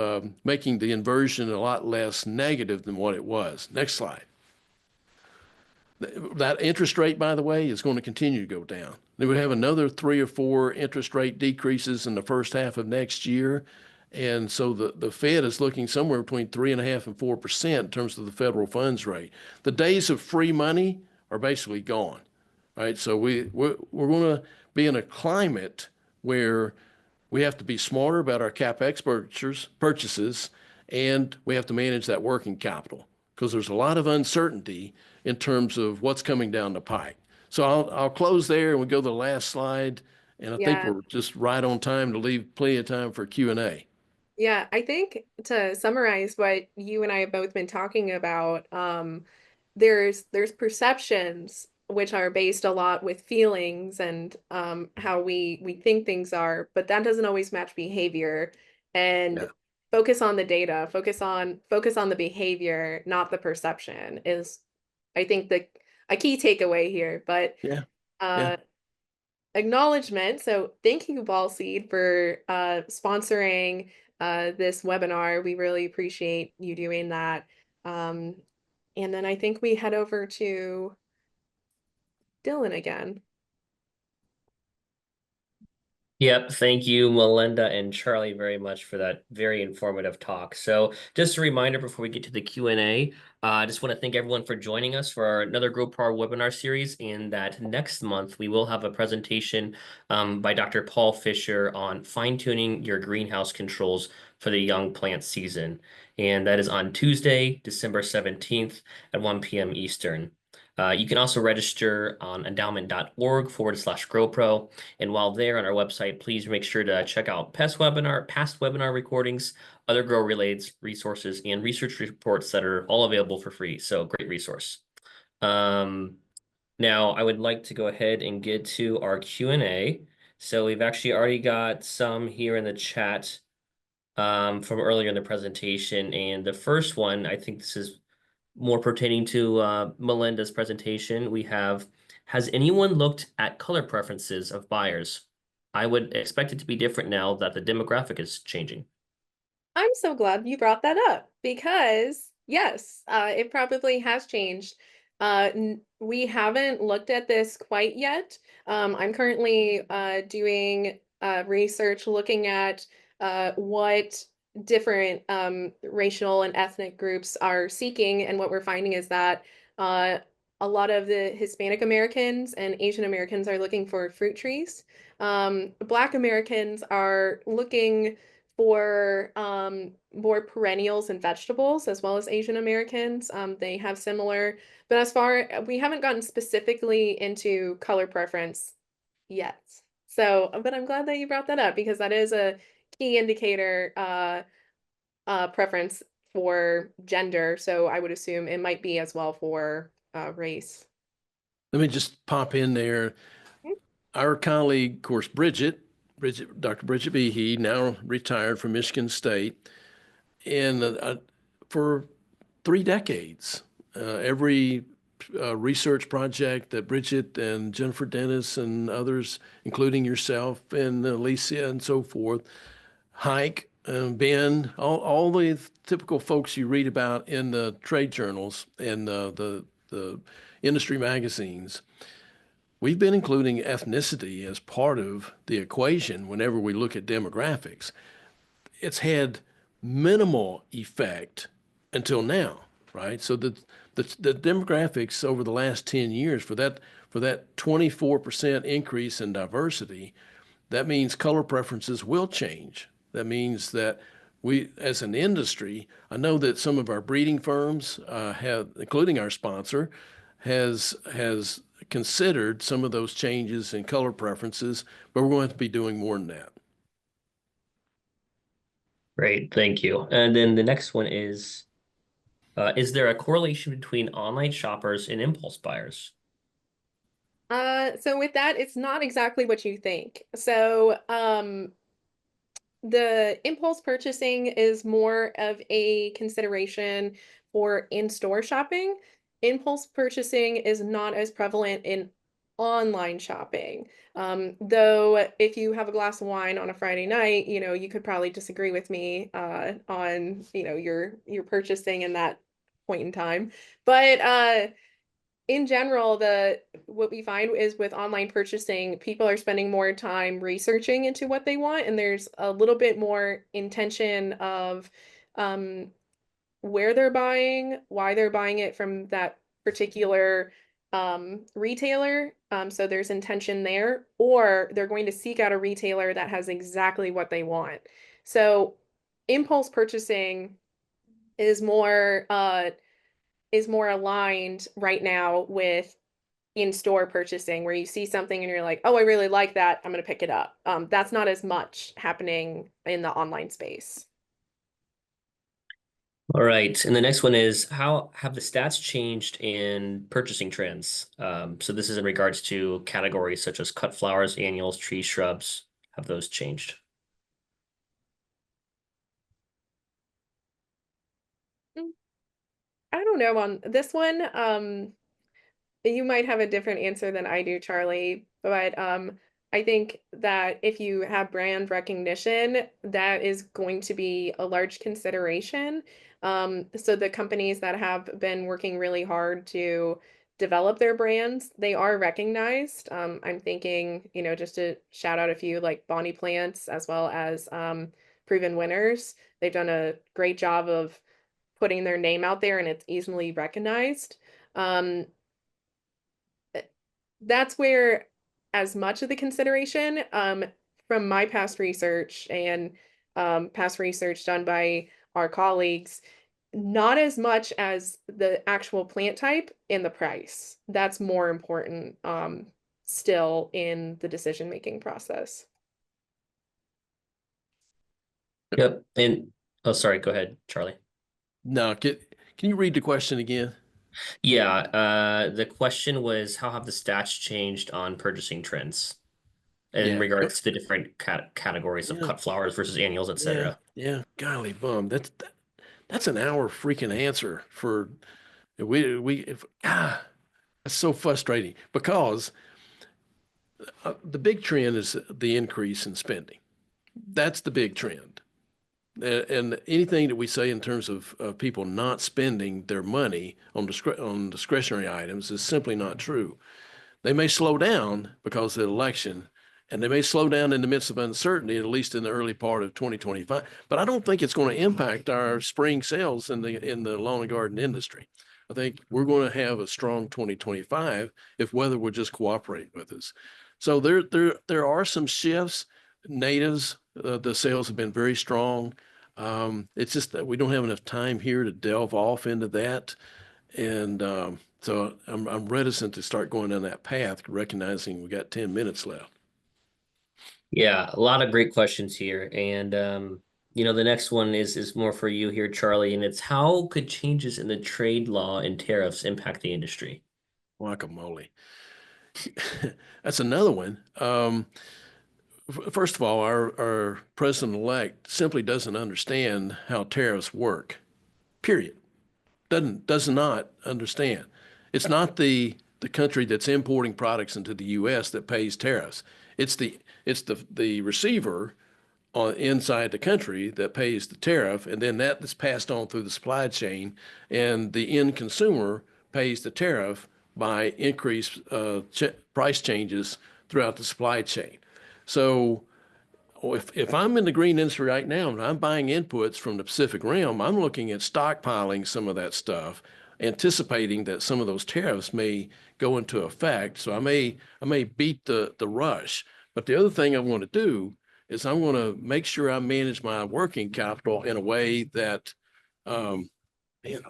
making the inversion a lot less negative than what it was. Next slide. That interest rate, by the way, is going to continue to go down. Then we have another 3 or 4 interest rate decreases in the first half of next year. And so the Fed is looking somewhere between 3.5% and 4% in terms of the federal funds rate. The days of free money are basically gone, right? So we're going to be in a climate where we have to be smarter about our CapEx purchases, and we have to manage that working capital because there's a lot of uncertainty in terms of what's coming down the pike. So I'll close there and we go to the last slide. And I think Yeah. we're just right on time to leave plenty of time for Q&A. Yeah, I think to summarize what you and I have both been talking about, there's perceptions which are based a lot with feelings and how we think things are, but that doesn't always match behavior. And Yeah. focus on the data, focus on the behavior, not the perception is I think a key takeaway here. But Yeah. Yeah. uh acknowledgement. So thank you, Ball Seed, for sponsoring this webinar. We really appreciate you doing that. Um, and then I think we head over to Dylan again. Yep, thank you, Melinda and Charlie, very much for that very informative talk. So just a reminder before we get to the Q&A, I just want to thank everyone for joining us for another Grow Power webinar series, and that next month we will have a presentation by Dr. Paul Fisher on fine-tuning your greenhouse controls for the young plant season. And that is on Tuesday, December 17th at 1 p.m. Eastern. You can also register on endowment.org/GrowPro. And while there on our website, please make sure to check out past webinar recordings, other grow-related resources, and research reports that are all available for free. So great resource. Now, I would like to go ahead and get to our Q&A. So we've actually already got some here in the chat from earlier in the presentation. And the first one, I think this is more pertaining to Melinda's presentation. We have, has anyone looked at color preferences of buyers? I would expect it to be different now that the demographic is changing. I'm so glad you brought that up because yes, it probably has changed. We haven't looked at this quite yet. I'm currently doing research looking at what different racial and ethnic groups are seeking, and what we're finding is that a lot of the Hispanic Americans and Asian Americans are looking for fruit trees. Black Americans are looking for more perennials and vegetables as well as Asian Americans. They have similar, but we haven't gotten specifically into color preference yet. So, but I'm glad that you brought that up because that is a key indicator preference for gender. So I would assume it might be as well for race. Let me just pop in there. Our colleague, of course, Dr. Bridget Behe, now retired from Michigan State, and for 3 decades, every research project that Bridget and Jennifer Dennis and others, including yourself and Alicia and so forth, Hike, Ben, all the typical folks you read about in the trade journals and the industry magazines. We've been including ethnicity as part of the equation whenever we look at demographics. It's had minimal effect until now, right? So the demographics over the last 10 years for that 24% increase in diversity, that means color preferences will change. That means that we, as an industry, I know that some of our breeding firms have, including our sponsor, has considered some of those changes in color preferences, but we're going to be doing more than that. Great, thank you. And then the next one is there a correlation between online shoppers and impulse buyers? So with that, it's not exactly what you think. So, the impulse purchasing is more of a consideration for in-store shopping. Impulse purchasing is not as prevalent in online shopping. Though if you have a glass of wine on a Friday night, you could probably disagree with me on, your purchasing in that point in time. But in general, what we find is with online purchasing, people are spending more time researching into what they want, and there's a little bit more intention of um, where they're buying, why they're buying it from that particular retailer. So there's intention there, or they're going to seek out a retailer that has exactly what they want. So impulse purchasing is more aligned right now with in-store purchasing where you see something and you're like, oh, I really like that. I'm going to pick it up. That's not as much happening in the online space. All right, and the next one is how have the stats changed in purchasing trends? So this is in regards to categories such as cut flowers, annuals, trees, shrubs. Have those changed? Mm, I don't know on this one. You might have a different answer than I do, Charlie, but I think that if you have brand recognition, that is going to be a large consideration. So the companies that have been working really hard to develop their brands, they are recognized. I'm thinking, just to shout out a few like Bonnie Plants as well as Proven Winners. They've done a great job of putting their name out there and it's easily recognized. Um, that's where as much of the consideration from my past research and past research done by our colleagues, not as much as the actual plant type and the price. That's more important still in the decision-making process. Yep. And oh, sorry, go ahead, Charlie. No, can you read the question again? Yeah, the question was how have the stats changed on purchasing trends in Yeah, regards to the different categories of yeah, cut flowers versus annuals, yeah, etc. yeah. Golly bum, that's an hour freaking answer for that's so frustrating because the big trend is the increase in spending. That's the big trend. And anything that we say in terms of people not spending their money on discretionary items is simply not true. They may slow down because of the election, and they may slow down in the midst of uncertainty, at least in the early part of 2025. But I don't think it's going to impact our spring sales in the lawn and garden industry. I think we're going to have a strong 2025 if weather will just cooperate with us. So there are some shifts. Natives The sales have been very strong. It's just that we don't have enough time here to delve off into that. And so I'm reticent to start going down that path, recognizing we got 10 minutes left. Yeah, a lot of great questions here. And the next one is more for you here, Charlie, and it's how could changes in the trade law and tariffs impact the industry? Guacamole. That's another one. First of all, our president-elect simply doesn't understand how tariffs work, period. Does not understand. It's not the country that's importing products into the U.S. that pays tariffs. It's the receiver inside the country that pays the tariff, and then that is passed on through the supply chain, and the end consumer pays the tariff by increased price changes throughout the supply chain. So if I'm in the green industry right now and I'm buying inputs from the Pacific Rim, I'm looking at stockpiling some of that stuff, anticipating that some of those tariffs may go into effect. So I may beat the rush. But the other thing I want to do is I want to make sure I manage my working capital in a way that, man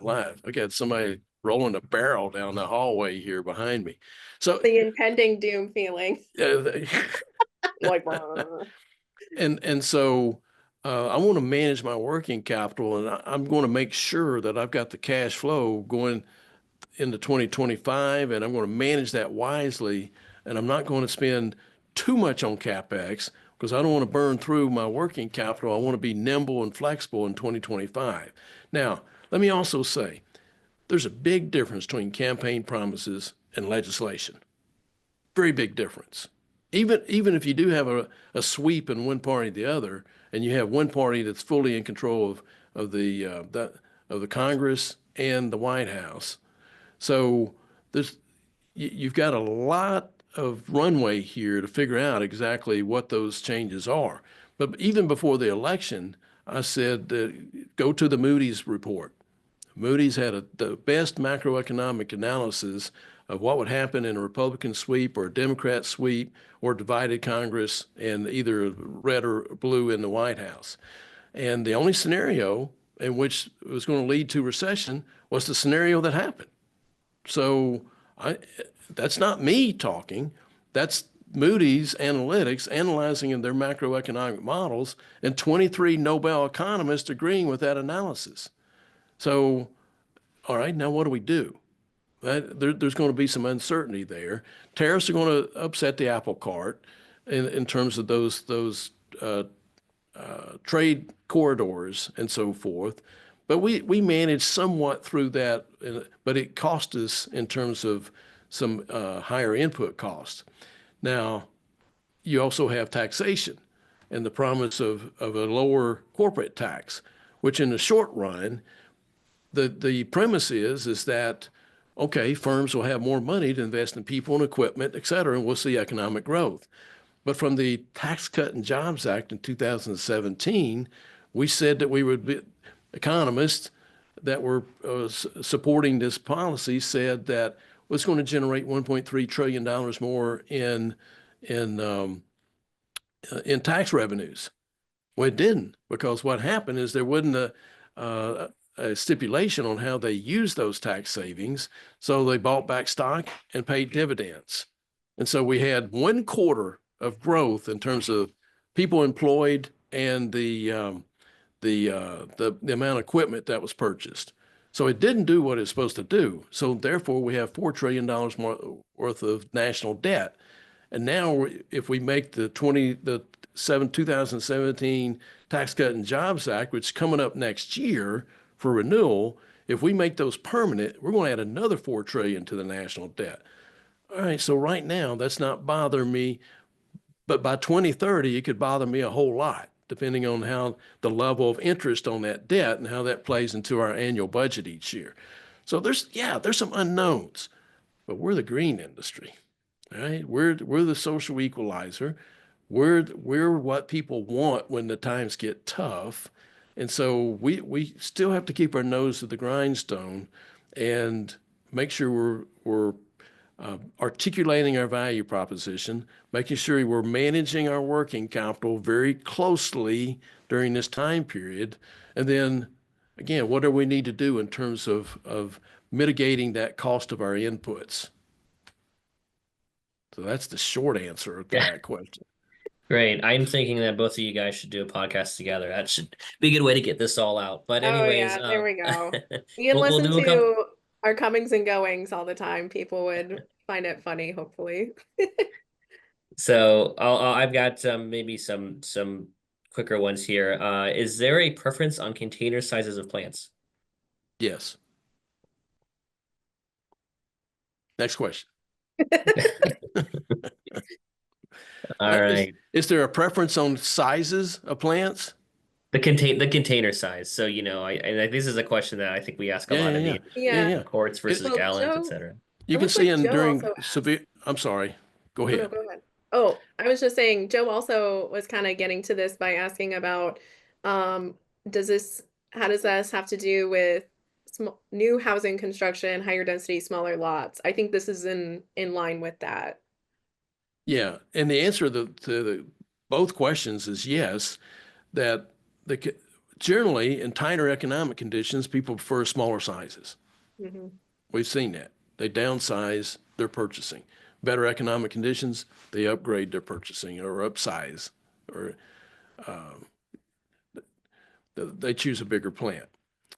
alive, I got somebody rolling a barrel down the hallway here behind me. So The impending doom feeling. uh, Like, and so I want to manage my working capital, and I'm going to make sure that I've got the cash flow going into 2025, and I'm going to manage that wisely, and I'm not going to spend too much on CapEx because I don't want to burn through my working capital. I want to be nimble and flexible in 2025. Now, let me also say, there's a big difference between campaign promises and legislation. Very big difference. Even if you do have a sweep in one party or the other, and you have one party that's fully in control of the Congress and the White House, so you've got a lot of runway here to figure out exactly what those changes are. But even before the election, I said go to the Moody's report. Moody's had the best macroeconomic analysis of what would happen in a Republican sweep or a Democrat sweep or divided Congress and either red or blue in the White House. And the only scenario in which it was going to lead to recession was the scenario that happened. So that's not me talking. That's Moody's Analytics analyzing in their macroeconomic models and 23 Nobel economists agreeing with that analysis. So, all right, now what do we do? There's going to be some uncertainty there. Tariffs are going to upset the apple cart in terms of those trade corridors and so forth. But we managed somewhat through that, but it cost us in terms of some higher input costs. Now, you also have taxation and the promise of a lower corporate tax, which in the short run, the premise is that, okay, firms will have more money to invest in people and equipment, et cetera, and we'll see economic growth. But from the Tax Cut and Jobs Act in 2017, we said that we would be, economists that were supporting this policy said that it was going to generate $1.3 trillion more in tax revenues. Well, it didn't, because what happened is there wasn't a stipulation on how they used those tax savings. So they bought back stock and paid dividends. And so we had 1/4 of growth in terms of people employed and the amount of equipment that was purchased. So it didn't do what it's supposed to do. So therefore, we have $4 trillion more worth of national debt. And now, if we make the 2017 Tax Cut and Jobs Act, which is coming up next year for renewal, if we make those permanent, we're going to add another $4 trillion to the national debt. All right, so right now, that's not bothering me, but by 2030, it could bother me a whole lot, depending on how the level of interest on that debt and how that plays into our annual budget each year. So there's some unknowns, but we're the green industry. All right, we're the social equalizer. We're what people want when the times get tough, and so we still have to keep our nose to the grindstone and make sure we're articulating our value proposition, making sure we're managing our working capital very closely during this time period. And then again, what do we need to do in terms of mitigating that cost of our inputs? So that's the short answer to Yeah. that question. Great. I'm thinking that both of you guys should do a podcast together. That should be a good way to get this all out. But Oh anyways, yeah, there we go. You can we'll listen do a couple. to our comings and goings all the time. People would find it funny, hopefully. So I've got maybe some quicker ones here. Is there a preference on container sizes of plants? Yes. Next question. All Is, right. is there a preference on sizes of plants? The container size. So, this is a question that I think we ask a Yeah, lot yeah, in yeah. the Yeah, Yeah. yeah. quarts versus It, Well, gallons, Joe, etc. you it can looks see like in Joe during also severe, I'm sorry, go Oh no, ahead. go ahead. Oh, I was just saying, Joe also was kind of getting to this by asking about, um, does this, how does this have to do with sm new housing construction, higher density, smaller lots? I think this is in line with that. Yeah, and the answer to both questions is yes, that the generally in tighter economic conditions, people prefer smaller sizes. Hmm. We've seen that. They downsize their purchasing. Better economic conditions, they upgrade their purchasing or upsize, or they choose a bigger plant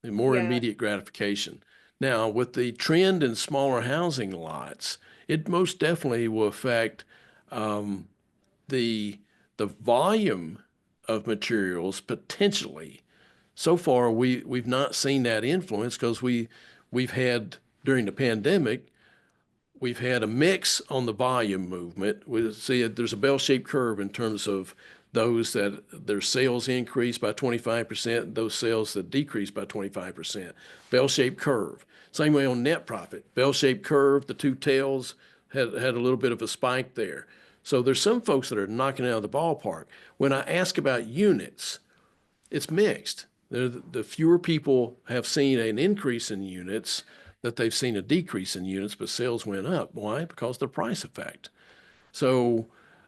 and more Yeah, immediate gratification. Now, with the trend in smaller housing lots, it most definitely will affect um, the volume of materials potentially. So far, we've not seen that influence because we've had during the pandemic we've had a mix on the volume movement. We see there's a bell-shaped curve in terms of those that their sales increased by 25%, those sales that decreased by 25%. Bell-shaped curve. Same way on net profit. Bell-shaped curve, the two tails had a little bit of a spike there. So there's some folks that are knocking it out of the ballpark. When I ask about units, it's mixed. The fewer people have seen an increase in units that they've seen a decrease in units, but sales went up. Why? Because of the price effect. So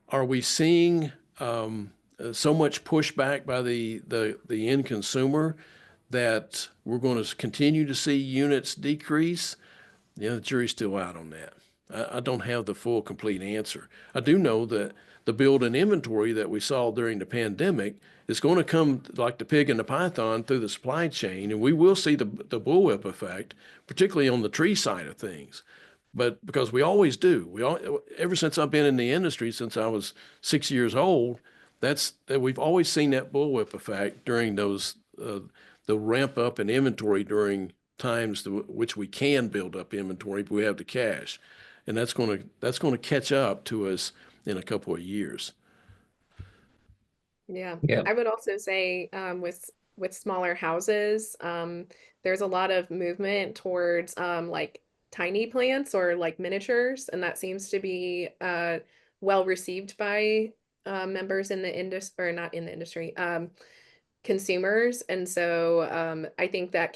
are we seeing so much pushback by the end consumer that we're going to continue to see units decrease? Yeah, the jury's still out on that. I don't have the full, complete answer. I do know that the build and inventory that we saw during the pandemic is going to come like the pig and the python through the supply chain, and we will see the bullwhip effect, particularly on the tree side of things. But because we always do, ever since I've been in the industry, since I was 6 years old, that we've always seen that bullwhip effect during those the ramp up in inventory during times which we can build up inventory, but we have the cash, and that's going to catch up to us in a couple of years. yeah. Yeah. I would also say with smaller houses, there's a lot of movement towards like tiny plants or like miniatures, and that seems to be well received by members in the industry, or not in the industry, consumers. And so I think that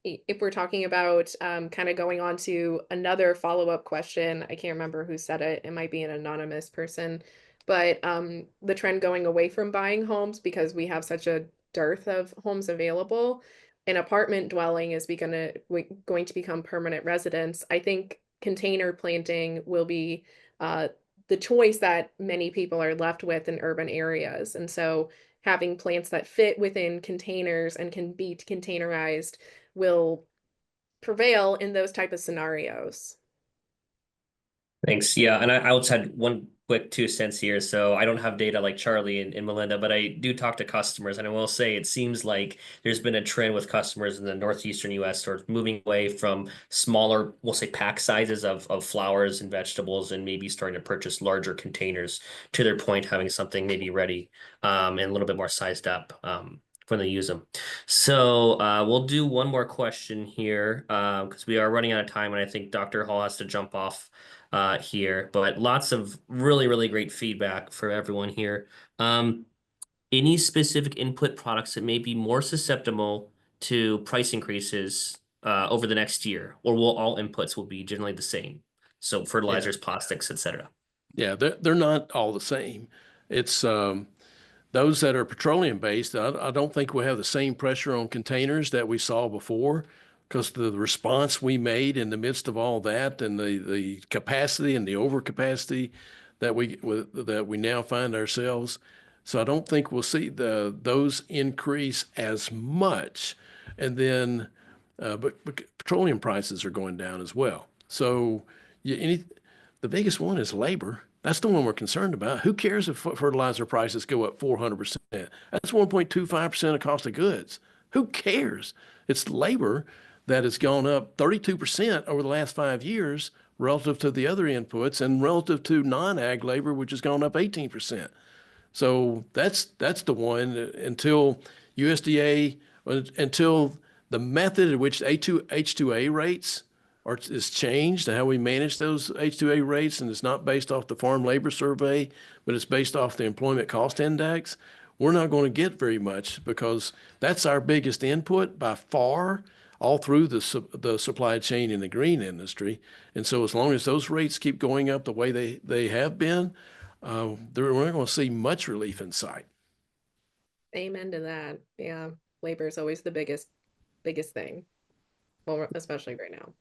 if we're talking about kind of going on to another follow-up question, I can't remember who said it, it might be an anonymous person, but the trend going away from buying homes because we have such a dearth of homes available, an apartment dwelling is going to become permanent residence. I think container planting will be the choice that many people are left with in urban areas. And so having plants that fit within containers and can be containerized will prevail in those type of scenarios. Thanks. Yeah, and I also had one quick 2 cents here. So I don't have data like Charlie and Melinda, but I do talk to customers, and I will say it seems like there's been a trend with customers in the northeastern U.S. sort of moving away from smaller, we'll say pack sizes of flowers and vegetables, and maybe starting to purchase larger containers. To their point, having something maybe ready and a little bit more sized up. When they use them. So we'll do one more question here because we are running out of time, and I think Dr. Hall has to jump off here, but lots of really, really great feedback for everyone here. Any specific input products that may be more susceptible to price increases over the next year, or will all inputs will be generally the same? So fertilizers, plastics, etc. Yeah, they're not all the same. It's those that are petroleum based. I don't think we have the same pressure on containers that we saw before, because the response we made in the midst of all that, and the capacity and the overcapacity that we now find ourselves. So I don't think we'll see those increase as much. And then, but petroleum prices are going down as well. So the biggest one is labor. That's the one we're concerned about. Who cares if fertilizer prices go up 400%? That's 1.25% of cost of goods. Who cares? It's labor that has gone up 32% over the last 5 years relative to the other inputs, and relative to non-ag labor, which has gone up 18%. So that's the one until USDA, until the method in which H2A rates is changed, and how we manage those H2A rates, and it's not based off the Farm Labor Survey, but it's based off the Employment Cost Index. We're not going to get very much, because that's our biggest input by far all through the supply chain in the green industry. And so as long as those rates keep going up the way they have been, we're not going to see much relief in sight. Amen to that. Yeah, labor is always the biggest thing. Well, especially right now.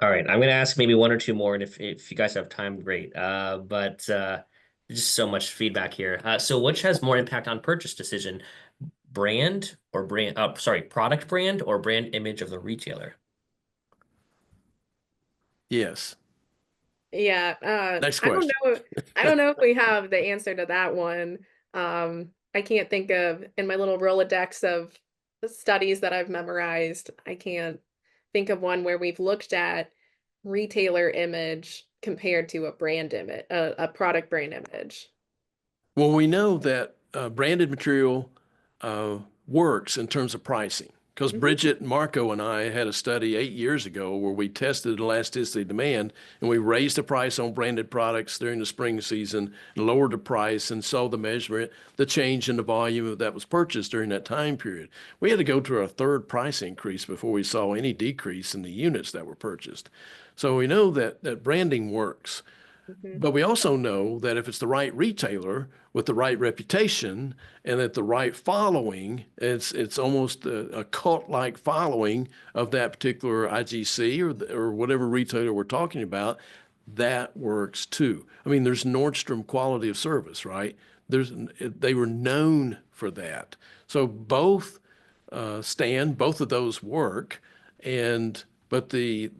All right, I'm going to ask maybe one or two more, and if you guys have time, great. But just so much feedback here. So which has more impact on purchase decision, brand or brand? Sorry, product brand or brand image of the retailer? Yes. Yeah, Next I don't question. know. I don't know if we have the answer to that one. I can't think of, in my little Rolodex of studies that I've memorized, I can't think of one where we've looked at retailer image compared to a brand image, a product brand image. Well, we know that branded material works in terms of pricing, because Mhm. Bridget, Marco, and I had a study 8 years ago where we tested elasticity of demand, and we raised the price on branded products during the spring season, and lowered the price, and saw the change in the volume that was purchased during that time period. We had to go to our third price increase before we saw any decrease in the units that were purchased. So we know that branding works. Mhm. But we also know that if it's the right retailer with the right reputation and at the right following, it's almost a cult-like following of that particular IGC or whatever retailer we're talking about, that works too. I mean, there's Nordstrom quality of service, right? They were known for that. So both of those work, but the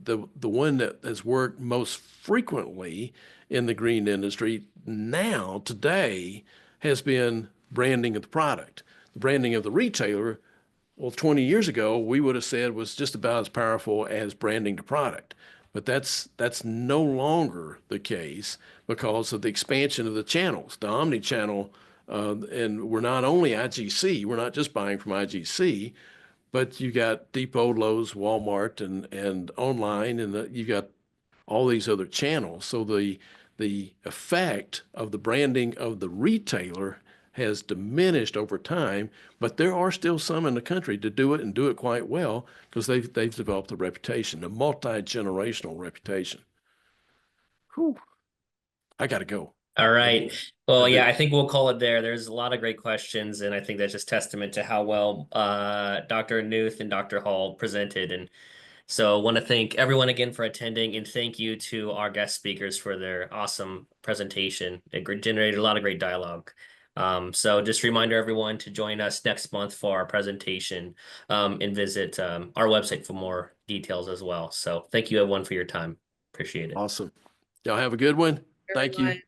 one that has worked most frequently in the green industry now today has been branding of the product. The branding of the retailer, well, 20 years ago we would have said was just about as powerful as branding the product. But that's no longer the case because of the expansion of the channels, the omni-channel, and we're not only IGC, we're not just buying from IGC, but you got Depot, Lowe's, Walmart, and online, and you got all these other channels. So the effect of the branding of the retailer has diminished over time, but there are still some in the country to do it and do it quite well, because they've developed a reputation, a multi-generational reputation. Whew. I got to go. All right. Well, I yeah, do. I think we'll call it there. There's a lot of great questions, and I think that's just testament to how well Dr. Newth and Dr. Hall presented. And so I want to thank everyone again for attending, and thank you to our guest speakers for their awesome presentation. It generated a lot of great dialogue. So just a reminder everyone to join us next month for our presentation, and visit our website for more details as well. So thank you everyone for your time. Appreciate it. Awesome. Y'all have a good one. Thank Everyone. you.